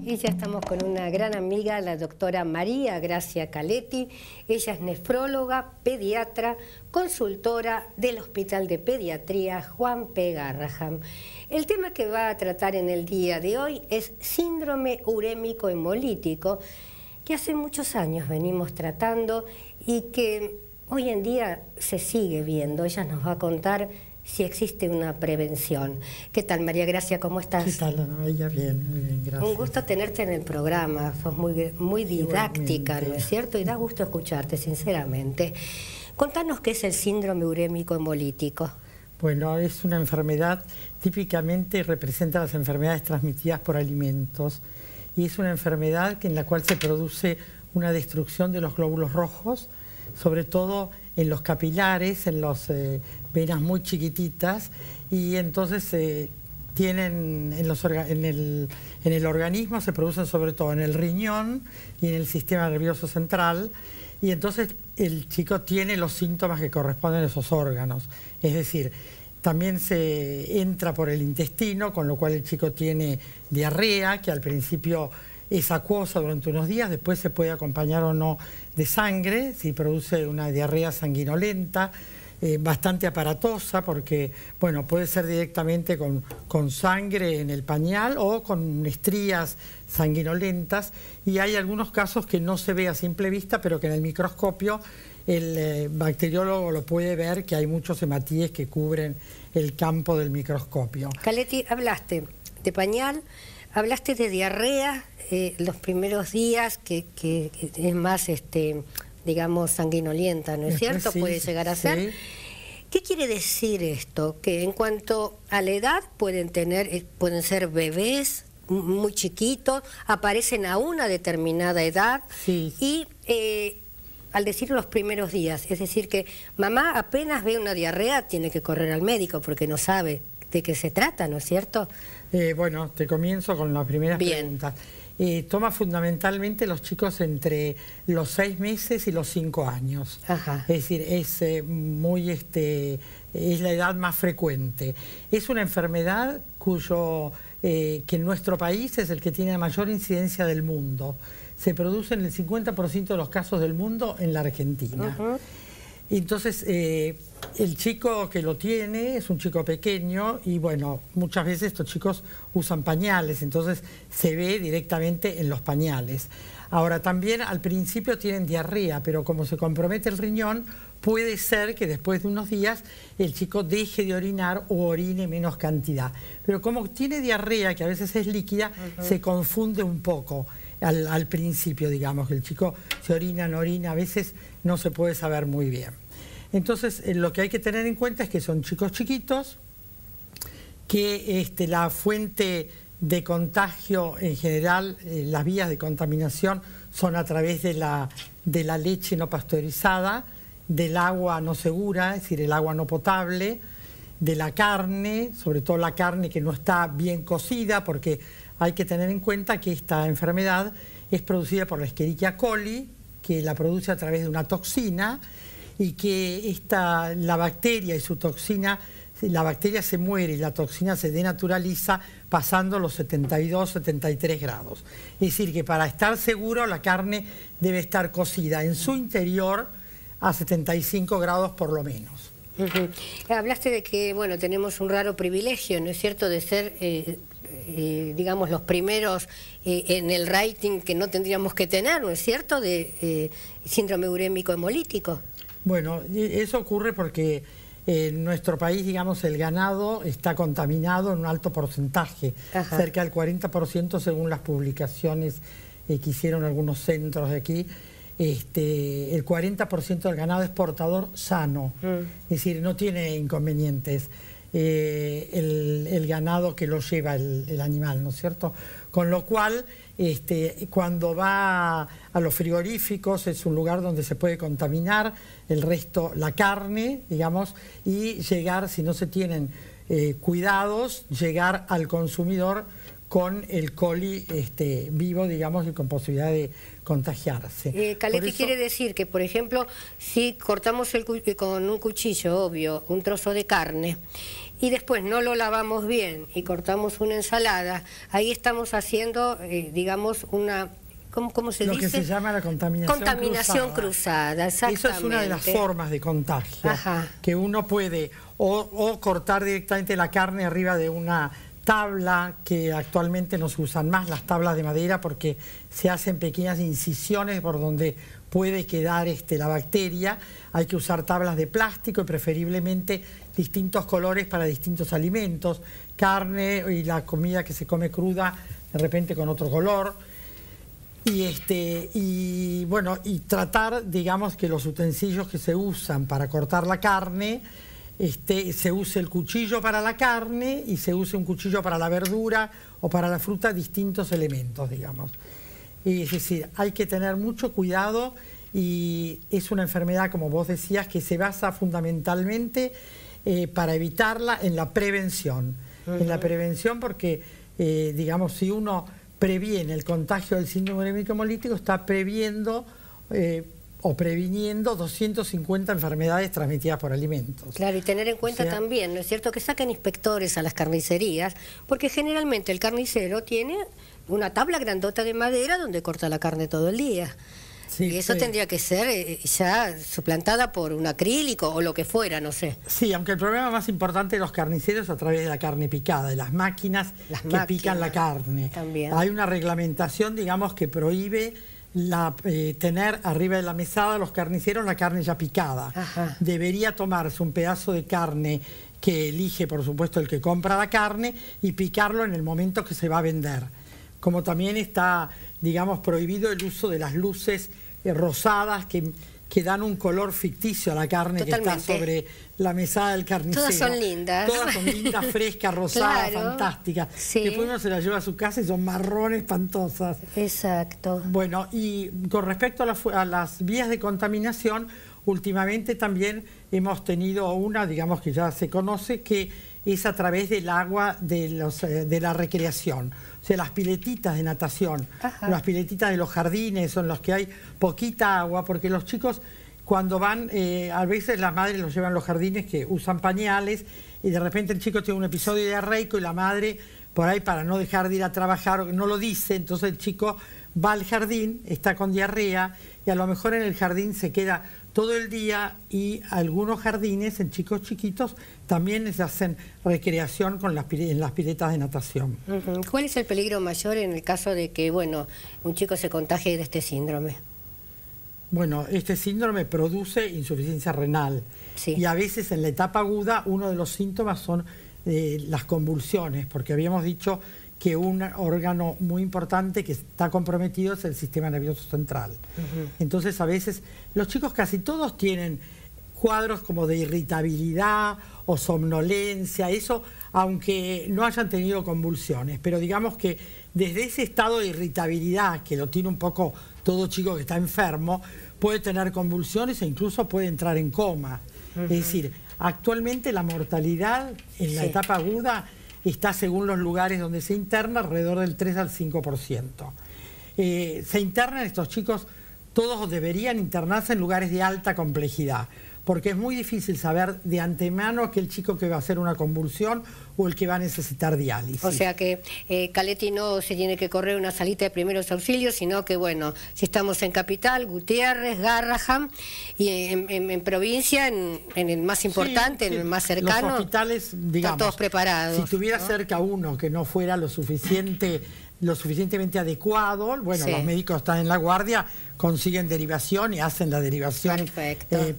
Y ya estamos con una gran amiga, la doctora María Gracia Caletti. Ella es nefróloga, pediatra, consultora del Hospital de Pediatría Juan P. Garrahan. El tema que va a tratar en el día de hoy es síndrome urémico hemolítico, que hace muchos años venimos tratando y que hoy en día se sigue viendo. Ella nos va a contar si existe una prevención. ¿Qué tal, María Gracia? ¿Cómo estás? ¿Qué tal, Ana? Ella bien, muy bien, gracias. Un gusto tenerte en el programa, sos muy didáctica, ¿no es cierto? Y da gusto escucharte, sinceramente. Contanos qué es el síndrome urémico hemolítico. Bueno, es una enfermedad, típicamente representa las enfermedades transmitidas por alimentos, y es una enfermedad en la cual se produce una destrucción de los glóbulos rojos, sobre todo en los capilares, en las venas muy chiquititas, y entonces tienen en el organismo, se producen sobre todo en el riñón y en el sistema nervioso central, y entonces el chico tiene los síntomas que corresponden a esos órganos. Es decir, también se entra por el intestino, con lo cual el chico tiene diarrea, que al principio es acuosa durante unos días, después se puede acompañar o no de sangre, si produce una diarrea sanguinolenta, bastante aparatosa, porque bueno, puede ser directamente con sangre en el pañal o con estrías sanguinolentas, y hay algunos casos que no se ve a simple vista, pero que en el microscopio el bacteriólogo lo puede ver, que hay muchos hematíes que cubren el campo del microscopio. Caletti, hablaste de pañal, hablaste de diarrea, los primeros días, que es más, digamos, sanguinolienta, ¿no es cierto? Sí, puede llegar a ser. Sí. ¿Qué quiere decir esto? Que en cuanto a la edad pueden ser bebés muy chiquitos, aparecen a una determinada edad, sí. Y al decir los primeros días, es decir que mamá apenas ve una diarrea tiene que correr al médico porque no sabe de qué se trata, ¿no es cierto? Bueno, te comienzo con las primeras preguntas. Toma fundamentalmente los chicos entre los 6 meses y los 5 años. Ajá. Es decir, es la edad más frecuente. Es una enfermedad que en nuestro país es el que tiene la mayor incidencia del mundo. Se produce en el 50% de los casos del mundo en la Argentina. Uh-huh. Entonces, el chico que lo tiene es un chico pequeño y bueno, muchas veces estos chicos usan pañales, entonces se ve directamente en los pañales. Ahora, también al principio tienen diarrea, pero como se compromete el riñón, puede ser que después de unos días el chico deje de orinar o orine menos cantidad. Pero como tiene diarrea, que a veces es líquida, uh-huh, se confunde un poco al principio, digamos, que el chico se orina, no orina, a veces no se puede saber muy bien. Entonces, lo que hay que tener en cuenta es que son chicos chiquitos, que la fuente de contagio en general, las vías de contaminación son a través de la leche no pasteurizada, del agua no segura, es decir, el agua no potable, de la carne, sobre todo la carne que no está bien cocida, porque hay que tener en cuenta que esta enfermedad es producida por la Escherichia coli, que la produce a través de una toxina, y que la bacteria y su toxina, la bacteria se muere y la toxina se denaturaliza pasando los 72, 73 grados. Es decir, que para estar seguro la carne debe estar cocida en su interior a 75 grados por lo menos. Uh-huh. Hablaste de que, bueno, tenemos un raro privilegio, ¿no es cierto?, de ser, digamos, los primeros en el rating que no tendríamos que tener, ¿no es cierto?, de síndrome urémico hemolítico. Bueno, eso ocurre porque en nuestro país, digamos, el ganado está contaminado en un alto porcentaje, ajá, cerca del 40% según las publicaciones que hicieron algunos centros de aquí. El 40% del ganado es portador sano, es decir, no tiene inconvenientes el ganado que lo lleva el animal, ¿no es cierto? Con lo cual, cuando va a los frigoríficos es un lugar donde se puede contaminar el resto, la carne, digamos, y llegar, si no se tienen cuidados, llegar al consumidor con el coli vivo, digamos, y con posibilidad de contagiarse. Caletti, quiere decir que, por ejemplo, si cortamos con un cuchillo, obvio, un trozo de carne y después no lo lavamos bien y cortamos una ensalada, ahí estamos haciendo, digamos, una... ¿Cómo se dice? Lo que se llama la contaminación cruzada, exactamente. Eso es una de las formas de contagio. Ajá. Que uno puede o cortar directamente la carne arriba de una tabla, que actualmente no se usan más las tablas de madera porque se hacen pequeñas incisiones por donde puede quedar la bacteria. Hay que usar tablas de plástico y preferiblemente distintos colores para distintos alimentos, carne y la comida que se come cruda de repente con otro color. Y bueno, y tratar, digamos, que los utensilios que se usan para cortar la carne, se use el cuchillo para la carne y se use un cuchillo para la verdura o para la fruta, distintos elementos, digamos. Es decir, hay que tener mucho cuidado y es una enfermedad, como vos decías, que se basa fundamentalmente para evitarla en la prevención. En la prevención porque, digamos, si uno previene el contagio del síndrome urémico hemolítico, está previendo o previniendo 250 enfermedades transmitidas por alimentos. Claro, y tener en cuenta también, ¿no es cierto?, que saquen inspectores a las carnicerías, porque generalmente el carnicero tiene una tabla grandota de madera donde corta la carne todo el día. Sí, y eso tendría que ser ya suplantada por un acrílico o lo que fuera, no sé. Sí, aunque el problema más importante de los carniceros es a través de la carne picada, de las máquinas que pican la carne. También. Hay una reglamentación, digamos, que prohíbe tener arriba de la mesada los carniceros la carne ya picada. Ajá. Debería tomarse un pedazo de carne que elige, por supuesto, el que compra la carne y picarlo en el momento que se va a vender. Como también está, digamos, prohibido el uso de las luces rosadas que dan un color ficticio a la carne. Totalmente. Que está sobre la mesada del carnicero. Todas son lindas. Todas son lindas, frescas, rosadas, claro, fantásticas. Sí. Después uno se las lleva a su casa y son marrones, espantosas. Exacto. Bueno, y con respecto a las vías de contaminación, últimamente también hemos tenido una, digamos que ya se conoce, que es a través del agua de la recreación. O sea, las piletitas de natación, ajá, las piletitas de los jardines, son los que hay poquita agua, porque los chicos cuando van, a veces las madres los llevan a los jardines que usan pañales y de repente el chico tiene un episodio diarreico y la madre, por ahí para no dejar de ir a trabajar, no lo dice, entonces el chico va al jardín, está con diarrea y a lo mejor en el jardín se queda todo el día, y algunos jardines en chicos chiquitos también se hacen recreación en las piletas de natación. ¿Cuál es el peligro mayor en el caso de que, bueno, un chico se contagie de este síndrome? Bueno, este síndrome produce insuficiencia renal, sí, y a veces en la etapa aguda uno de los síntomas son las convulsiones, porque habíamos dicho que un órgano muy importante que está comprometido es el sistema nervioso central. Entonces a veces los chicos casi todos tienen cuadros como de irritabilidad o somnolencia, eso aunque no hayan tenido convulsiones, pero digamos que desde ese estado de irritabilidad que lo tiene un poco todo chico que está enfermo, puede tener convulsiones e incluso puede entrar en coma. Es decir, actualmente la mortalidad en la etapa aguda está, según los lugares donde se interna, alrededor del 3 al 5%. Se internan estos chicos, todos deberían internarse en lugares de alta complejidad, porque es muy difícil saber de antemano aquel chico que va a hacer una convulsión o el que va a necesitar diálisis. O sea que Caletti no se tiene que correr una salita de primeros auxilios, sino que, bueno, si estamos en Capital, Gutiérrez, Garrahan, y en provincia, en el más importante, en el más cercano, los hospitales, digamos, están todos preparados. Si tuviera cerca uno que no fuera lo suficientemente adecuado, bueno, los médicos están en la guardia, consiguen derivación y hacen la derivación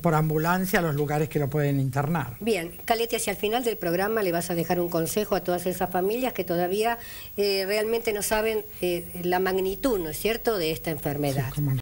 por ambulancia a los lugares que lo pueden internar. Bien, Caletti, hacia el final del programa le vas a dejar un consejo a todas esas familias que todavía realmente no saben la magnitud, ¿no es cierto?, de esta enfermedad. Sí, cómo no.